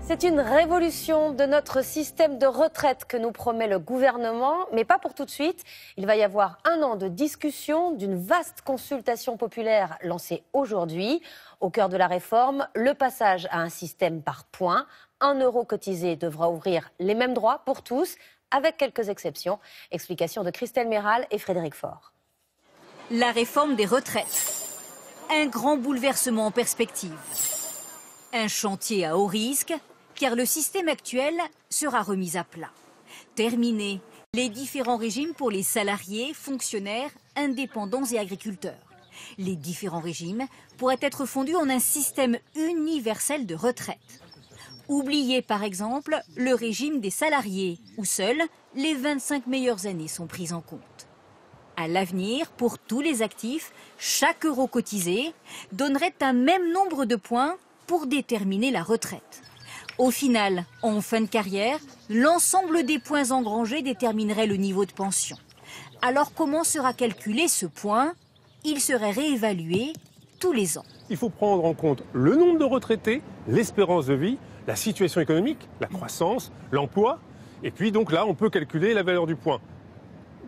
C'est une révolution de notre système de retraite que nous promet le gouvernement, mais pas pour tout de suite. Il va y avoir 1 an de discussion, d'une vaste consultation populaire lancée aujourd'hui. Au cœur de la réforme, le passage à un système par points. 1 euro cotisé devra ouvrir les mêmes droits pour tous, avec quelques exceptions. Explication de Christelle Méral et Frédéric Faure. La réforme des retraites. Un grand bouleversement en perspective. Un chantier à haut risque, car le système actuel sera remis à plat. Terminé les différents régimes pour les salariés, fonctionnaires, indépendants et agriculteurs. Les différents régimes pourraient être fondus en un système universel de retraite. Oubliez par exemple le régime des salariés, où seules les 25 meilleures années sont prises en compte. À l'avenir, pour tous les actifs, chaque euro cotisé donnerait un même nombre de points pour déterminer la retraite. Au final, en fin de carrière, l'ensemble des points engrangés déterminerait le niveau de pension. Alors comment sera calculé ce point? Il serait réévalué tous les ans. Il faut prendre en compte le nombre de retraités, l'espérance de vie, la situation économique, la croissance, l'emploi. Et puis donc là, on peut calculer la valeur du point.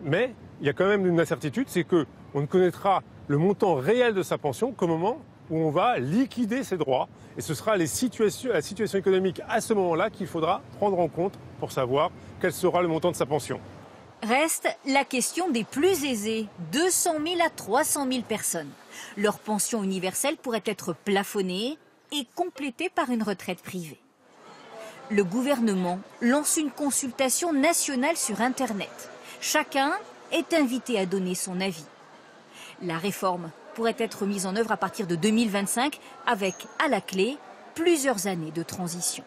Mais il y a quand même une incertitude, c'est qu'on ne connaîtra le montant réel de sa pension qu'au moment où on va liquider ses droits. Et ce sera la situation économique à ce moment-là qu'il faudra prendre en compte pour savoir quel sera le montant de sa pension. Reste la question des plus aisés, 200 000 à 300 000 personnes. Leur pension universelle pourrait être plafonnée et complétée par une retraite privée. Le gouvernement lance une consultation nationale sur Internet. Chacun est invité à donner son avis. La réforme pourrait être mise en œuvre à partir de 2025 avec, à la clé, plusieurs années de transition.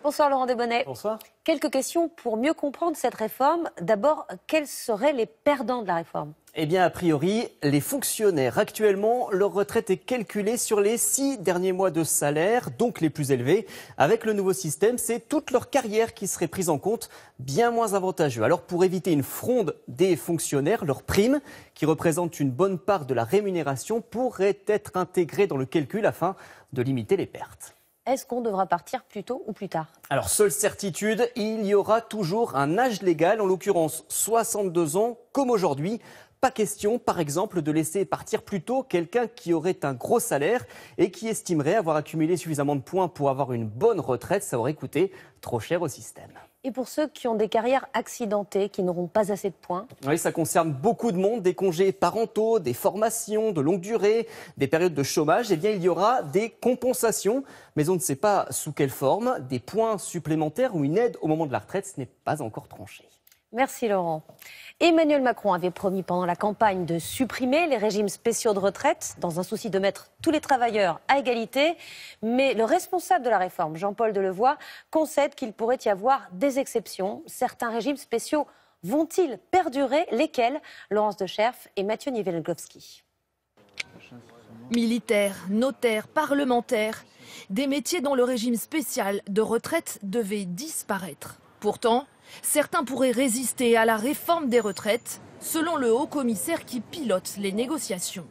Bonsoir Laurent Desbonnets. Bonsoir. Quelques questions pour mieux comprendre cette réforme. D'abord, quels seraient les perdants de la réforme ? Eh bien, a priori, les fonctionnaires. Actuellement, leur retraite est calculée sur les 6 derniers mois de salaire, donc les plus élevés. Avec le nouveau système, c'est toute leur carrière qui serait prise en compte, bien moins avantageux. Alors, pour éviter une fronde des fonctionnaires, leur prime, qui représente une bonne part de la rémunération, pourrait être intégrée dans le calcul afin de limiter les pertes. Est-ce qu'on devra partir plus tôt ou plus tard ? Alors, seule certitude, il y aura toujours un âge légal, en l'occurrence 62 ans, comme aujourd'hui. Pas question, par exemple, de laisser partir plus tôt quelqu'un qui aurait un gros salaire et qui estimerait avoir accumulé suffisamment de points pour avoir une bonne retraite. Ça aurait coûté trop cher au système. Et pour ceux qui ont des carrières accidentées, qui n'auront pas assez de points ? Oui, ça concerne beaucoup de monde, des congés parentaux, des formations de longue durée, des périodes de chômage. Eh bien, il y aura des compensations, mais on ne sait pas sous quelle forme, des points supplémentaires ou une aide au moment de la retraite. Ce n'est pas encore tranché. Merci Laurent. Emmanuel Macron avait promis pendant la campagne de supprimer les régimes spéciaux de retraite dans un souci de mettre tous les travailleurs à égalité. Mais le responsable de la réforme, Jean-Paul Delevoye, concède qu'il pourrait y avoir des exceptions. Certains régimes spéciaux vont-ils perdurer? Lesquels? Laurence Decherf et Mathieu Nivelgowski. Militaires, notaires, parlementaires, des métiers dont le régime spécial de retraite devait disparaître. Pourtant, certains pourraient résister à la réforme des retraites, selon le haut-commissaire qui pilote les négociations.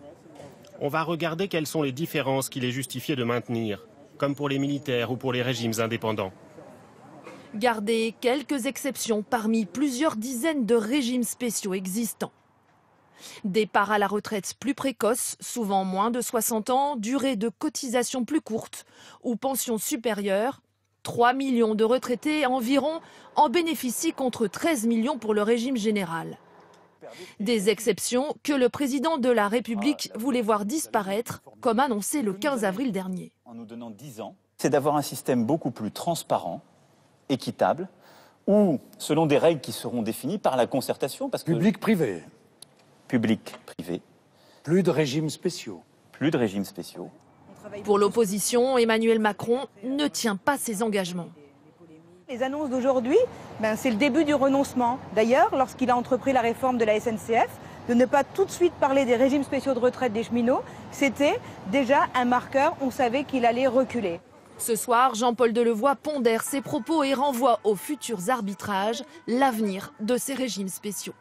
On va regarder quelles sont les différences qu'il est justifié de maintenir, comme pour les militaires ou pour les régimes indépendants. Garder quelques exceptions parmi plusieurs dizaines de régimes spéciaux existants. Départ à la retraite plus précoce, souvent moins de 60 ans, durée de cotisation plus courte ou pension supérieure. 3 millions de retraités environ en bénéficient contre 13 millions pour le régime général. Des exceptions que le président de la République voulait voir disparaître, comme annoncé le 15 avril dernier. En nous donnant 10 ans, c'est d'avoir un système beaucoup plus transparent, équitable, où, selon des règles qui seront définies par la concertation, parce que... Public-privé. Public-privé. Plus de régimes spéciaux. Plus de régimes spéciaux. Pour l'opposition, Emmanuel Macron ne tient pas ses engagements. Les annonces d'aujourd'hui, c'est le début du renoncement. D'ailleurs, lorsqu'il a entrepris la réforme de la SNCF, de ne pas tout de suite parler des régimes spéciaux de retraite des cheminots, c'était déjà un marqueur, on savait qu'il allait reculer. Ce soir, Jean-Paul Delevoye pondère ses propos et renvoie aux futurs arbitrages l'avenir de ces régimes spéciaux.